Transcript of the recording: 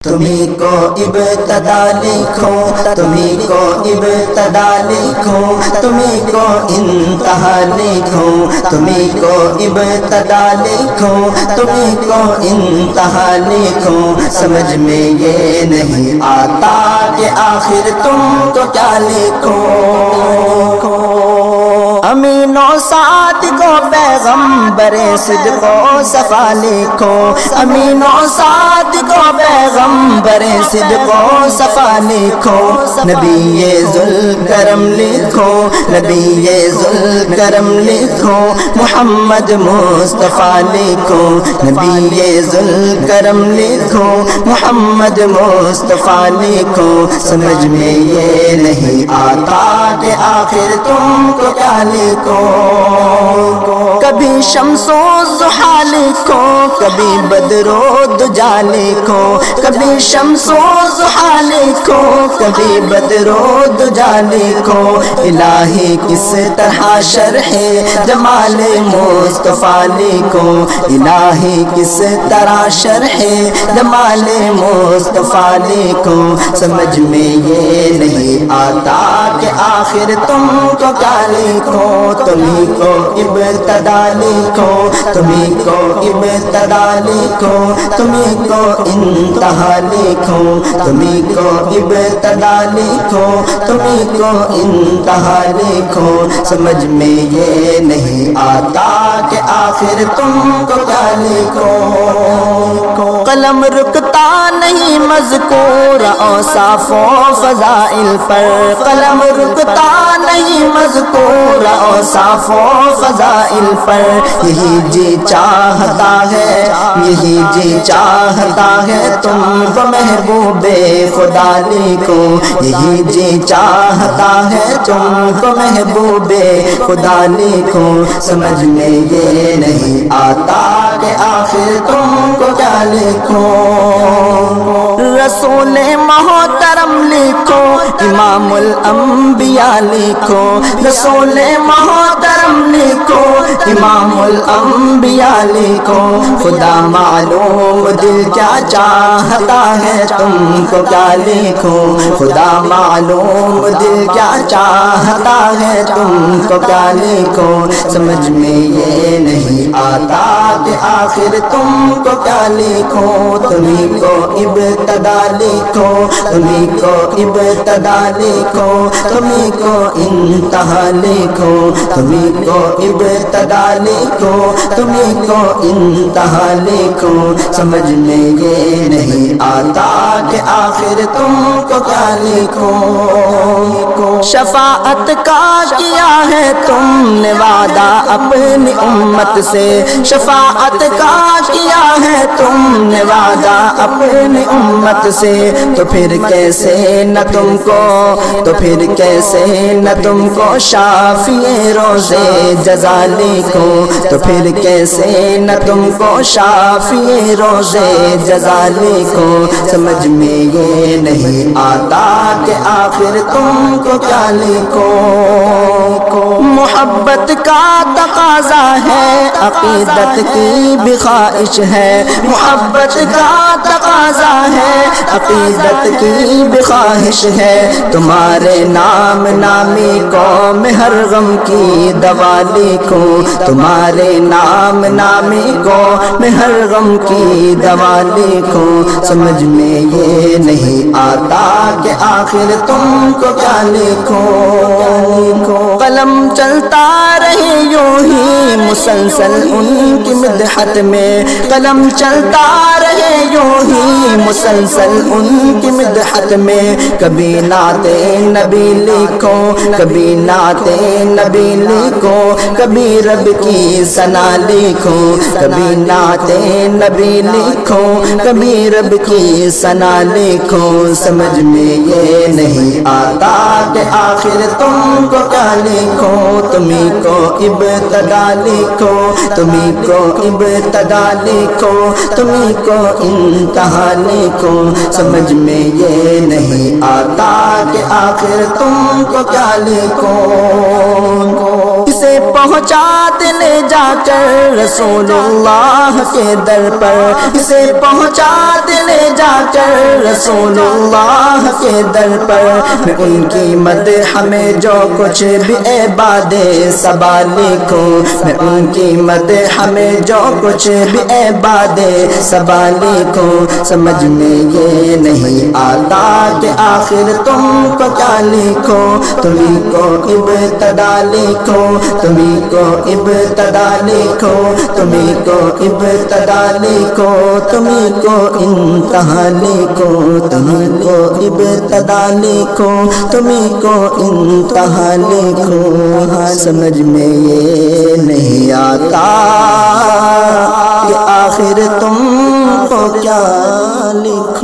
تمہیں کو ابتدا لکھو، تمہیں کو ابتدا لکھو، تمہیں کو انتہا لکھو، تمہیں کو ابتدا لکھو، تمہیں کو انتہا لکھو، سمجھ میں یہ نہیں آتا کہ آخر تم کو کیا لکھو۔ امین و صادق و پیغمبر صدق و صفا لکھو، امین و صادق و پیغمبر صدق و صفا لکھو، نبی ذوالکرم لکھو، نبی ذوالکرم لکھو، محمد مصطفیٰ لکھو، نبی ذوالکرم لکھو، محمد مصطفیٰ لکھو، سمجھ میں یہ نہیں آتا کہ آخر تم کو کیا لکھو۔ کبھی شمس و ضحیٰ لکھو، کبھی بدر و دجا لکھو، کبھی شمس و ضحیٰ لکھو، کبھی بدر و دجا لکھو، الہی کس طرح شرح جمال مصطفیٰ لکھو، الہی کس طرح شرح جمال مصطفیٰ لکھو، سمجھ میں یہ نہیں آتا کہ آخر تم کو کیا لکھو۔ تمہیں کو ابتدا لکھو، تمہیں کو ابتدا لکھو، تمہیں کو انتہا لکھو، تمہیں کو ابتدا لکھو، تمہیں کو انتہا لکھو، سمجھ میں یہ نہیں آتا کہ آخر تم کو کیا لکھو۔ قلم رکتا نہیں مذکور اوصاف و فضائل پر، قلم رکتا نہیں مذکور اوصاف و فضائل پر، یہی جی چاہتا ہے، یہی جی چاہتا ہے تم کو محبوب خدا لکھو، یہی جی چاہتا ہے تم کو محبوب خدا لکھو، سمجھ میں یہ نہیں آتا کہ آخر تم کو کیا لکھو۔ رسول محترم لکھو، امام الانبیاء لکھو، رسول محترم لکھو، امام الانبیاء لکھو، خدا معلوم دل کیا چاہتا ہے تم کو کیا لکھو، خدا معلوم دل کیا چاہتا ہے تم کو کیا لکھو، سمجھ میں یہ نہیں آتا کہ آخر تم کو کیا لکھو۔ تمہیں کو ابتدا لکھو، تمہیں کو ابتدا لکھو، تمہیں کو انتہا لکھو، تمہیں کو ابتدا لکھو، تمہیں کو انتہا لکھو، سمجھ میں یہ نہیں آتا کہ آخر تم کو کیا لکھو۔ شفاعت کا کیا ہے تم نے وعدہ اپنی امت سے، شفاعت کا کیا ہے تم نے وعدہ اپنی امت سے، تو پھر کیسے نہ تم کو، تو پھر کیسے نہ تم کو شافی روزے جزا لکھو، تو پھر کیسے نہ تم کو شافی روزے جزا لکھو، سمجھ میں یہ نہیں آتا کہ آخر تم کو کیا لکھو۔ محبت کا تقاضا ہے، عقیدت کی بھی خواہش ہے، محبت کا تقاضا ہے، عقیدت کی بھی خواہش ہے، تمہارے نام نامی قوم ہر غم کی دوا لکھو، تمہارے نام نامی قوم ہر غم کی دوا لکھو، سمجھ میں یہ نہیں آتا کہ آخر تم کو کیا لکھو۔ قلم چلتا رہے یوں ہی مسلسل ان کی مدحت میں، قلم چلتا رہے یوں ہی مسلسل ان کی مدحت میں، کبھی نعت نبی لکھو، کبھی نعت نبی لکھو، کبھی رب کی ثنا لکھو، کبھی نعت نبی لکھو، کبھی رب کی ثنا لکھو، سمجھ میں یہ نہیں آتا کہ آخر تم کو کیا لکھو۔ تمہیں کو ابتدا لکھو، تمہیں کو ابتدا لکھو، تمہیں کو انتہا لکھو، سمجھ میں یہ نہیں آتا کہ آخر تم کو کیا لکھو۔ اسے پہنچا دے جا کر رسول اللہ کے در پر، اسے پہنچا دے جا کر رسول اللہ کے در پر۔ میں ان کی مدح میں جو کچھ بھی عباد صبا لکھوں، میں ان کی مدح میں جو کچھ بھی عباد صبا لکھوں، سمجھ میں یہ نہیں آتا کہ آخر تم کو کیا لکھو، تمہیں کو ابتدا لکھو، تمہیں کو ابتدا لکھو، تمہیں کو ابتدا لکھو، تمہیں کو انتہا لکھو، تمہیں کو ابتدا لکھو، تمہیں کو انتہا لکھو۔ سمجھ میں یہ نہیں آتا کہ آخر تم کو کیا لکھو۔